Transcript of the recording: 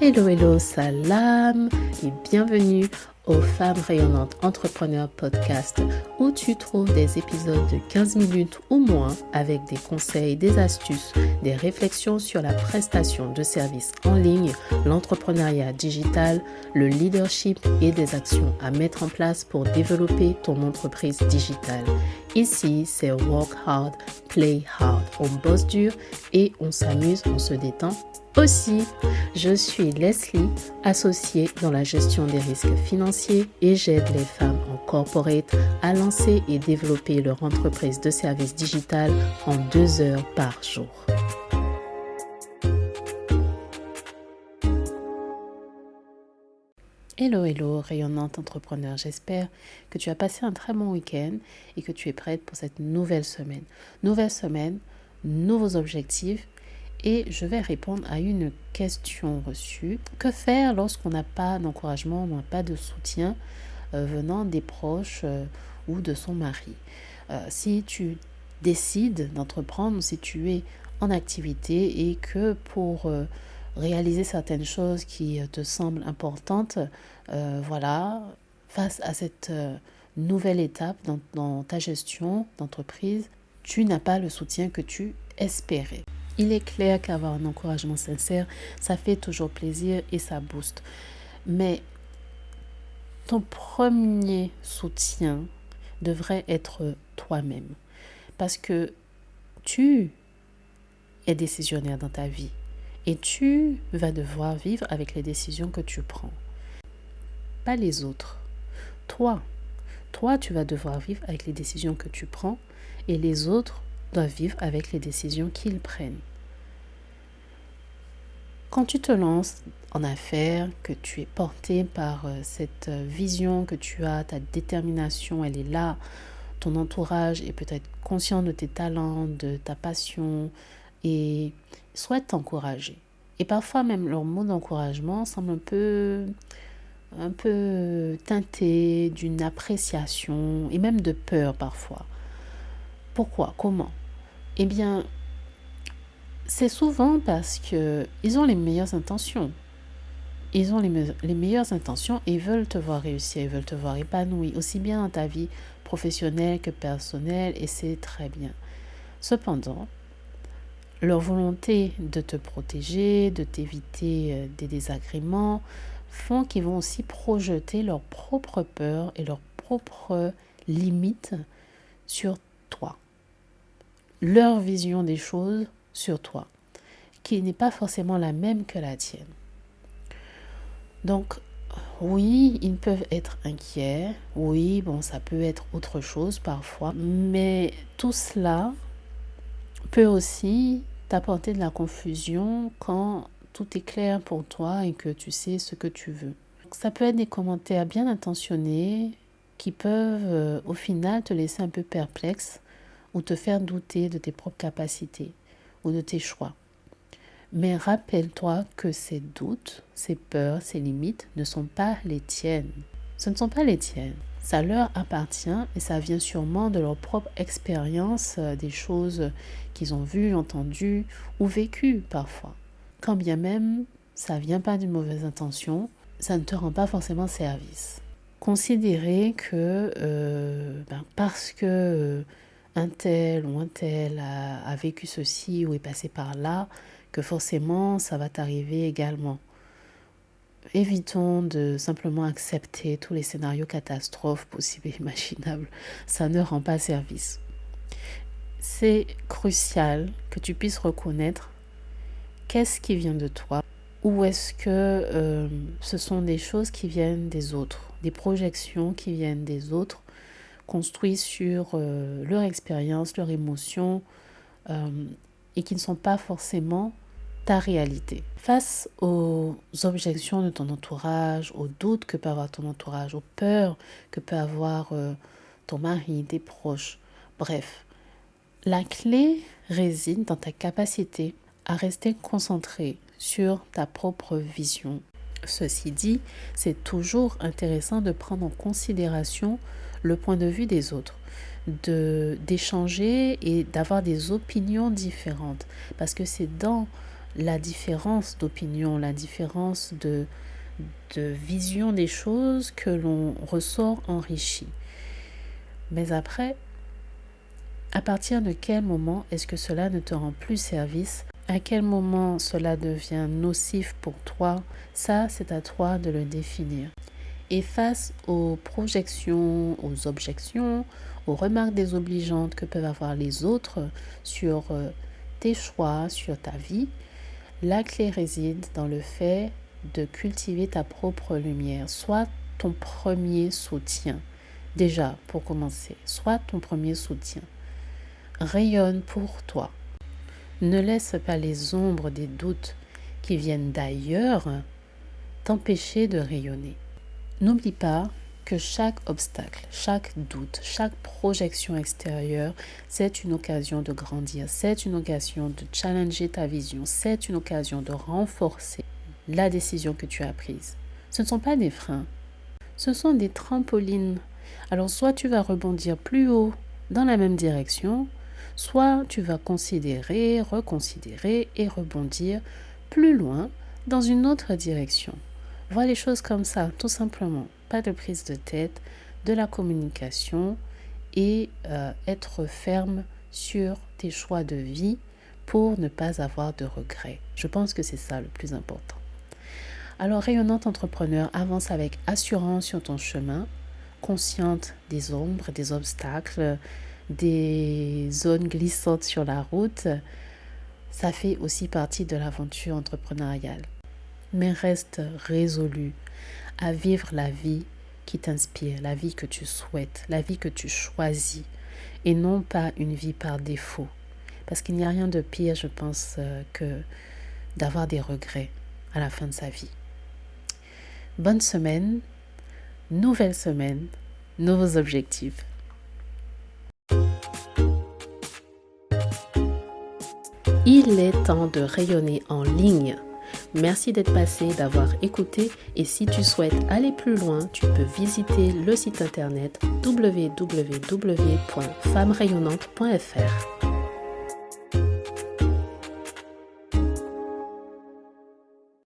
Hello, hello, salam et bienvenue aux Femmes Rayonnantes Entrepreneurs Podcast où tu trouves des épisodes de 15 minutes ou moins avec des conseils, des astuces, des réflexions sur la prestation de services en ligne, l'entrepreneuriat digital, le leadership et des actions à mettre en place pour développer ton entreprise digitale. Ici, c'est work hard, play hard. On bosse dur et on s'amuse, on se détend. Aussi, je suis Leslie, associée dans la gestion des risques financiers et j'aide les femmes en corporate à lancer et développer leur entreprise de services digital en 2 heures par jour. Hello, hello, rayonnante entrepreneur. J'espère que tu as passé un très bon week-end et que tu es prête pour cette nouvelle semaine. Nouvelle semaine, nouveaux objectifs. Et je vais répondre à une question reçue. Que faire lorsqu'on n'a pas d'encouragement, on n'a pas de soutien venant des proches ou de son mari? Si tu décides d'entreprendre, si tu es en activité et que pour réaliser certaines choses qui te semblent importantes, face à cette nouvelle étape dans ta gestion d'entreprise, tu n'as pas le soutien que tu espérais. Il est clair qu'avoir un encouragement sincère, ça fait toujours plaisir et ça booste. Mais ton premier soutien devrait être toi-même. Parce que tu es décisionnaire dans ta vie et tu vas devoir vivre avec les décisions que tu prends. Pas les autres. Toi, tu vas devoir vivre avec les décisions que tu prends et les autres doivent vivre avec les décisions qu'ils prennent. Quand tu te lances en affaires, que tu es porté par cette vision que tu as, ta détermination, elle est là, ton entourage est peut-être conscient de tes talents, de ta passion et souhaite t'encourager. Et parfois même leur mot d'encouragement semble un peu teinté d'une appréciation et même de peur parfois. Pourquoi? Comment? Eh bien, c'est souvent parce qu'ils ont les meilleures intentions. Ils ont les meilleures intentions et veulent te voir réussir, ils veulent te voir épanoui, aussi bien dans ta vie professionnelle que personnelle, et c'est très bien. Cependant, leur volonté de te protéger, de t'éviter des désagréments, font qu'ils vont aussi projeter leurs propres peurs et leurs propres limites sur toi. Leur vision des choses sur toi, qui n'est pas forcément la même que la tienne. Donc, oui, ils peuvent être inquiets, oui, ça peut être autre chose parfois, mais tout cela peut aussi t'apporter de la confusion quand tout est clair pour toi et que tu sais ce que tu veux. Ça peut être des commentaires bien intentionnés qui peuvent au final te laisser un peu perplexe ou te faire douter de tes propres capacités ou de tes choix. Mais rappelle-toi que ces doutes, ces peurs, ces limites ne sont pas les tiennes. Ce ne sont pas les tiennes. Ça leur appartient et ça vient sûrement de leur propre expérience, des choses qu'ils ont vues, entendues ou vécues parfois. Quand bien même ça ne vient pas d'une mauvaise intention, ça ne te rend pas forcément service. Considérer que parce que un tel ou un tel a vécu ceci ou est passé par là, que forcément ça va t'arriver également. Évitons de simplement accepter tous les scénarios catastrophes possibles et imaginables. Ça ne rend pas service. C'est crucial que tu puisses reconnaître qu'est-ce qui vient de toi ou est-ce que ce sont des choses qui viennent des autres, des projections qui viennent des autres, construits sur leur expérience, leur émotion et qui ne sont pas forcément ta réalité. Face aux objections de ton entourage, aux doutes que peut avoir ton entourage, aux peurs que peut avoir ton mari, tes proches, bref, la clé réside dans ta capacité à rester concentré sur ta propre vision. Ceci dit, c'est toujours intéressant de prendre en considération le point de vue des autres, d'échanger et d'avoir des opinions différentes, parce que c'est dans la différence d'opinion, la différence de vision des choses que l'on ressort enrichi. Mais après, à partir de quel moment est-ce que cela ne te rend plus service? À quel moment cela devient nocif pour toi? Ça, c'est à toi de le définir. Et face aux projections, aux objections, aux remarques désobligeantes que peuvent avoir les autres sur tes choix, sur ta vie, la clé réside dans le fait de cultiver ta propre lumière. Sois ton premier soutien. Déjà, pour commencer, sois ton premier soutien. Rayonne pour toi. Ne laisse pas les ombres des doutes qui viennent d'ailleurs t'empêcher de rayonner. N'oublie pas que chaque obstacle, chaque doute, chaque projection extérieure, c'est une occasion de grandir, c'est une occasion de challenger ta vision, c'est une occasion de renforcer la décision que tu as prise. Ce ne sont pas des freins, ce sont des trampolines. Alors soit tu vas rebondir plus haut dans la même direction, soit tu vas considérer, reconsidérer et rebondir plus loin dans une autre direction. Vois les choses comme ça, tout simplement. Pas de prise de tête, de la communication et être ferme sur tes choix de vie pour ne pas avoir de regrets. Je pense que c'est ça le plus important. Alors, rayonnante entrepreneur, avance avec assurance sur ton chemin, consciente des ombres, des obstacles, des zones glissantes sur la route. Ça fait aussi partie de l'aventure entrepreneuriale. Mais reste résolu à vivre la vie qui t'inspire, la vie que tu souhaites, la vie que tu choisis et non pas une vie par défaut. Parce qu'il n'y a rien de pire, je pense, que d'avoir des regrets à la fin de sa vie. Bonne semaine, nouvelle semaine, nouveaux objectifs. Il est temps de rayonner en ligne. Merci d'être passé, d'avoir écouté et si tu souhaites aller plus loin, tu peux visiter le site internet www.femmerayonnante.fr.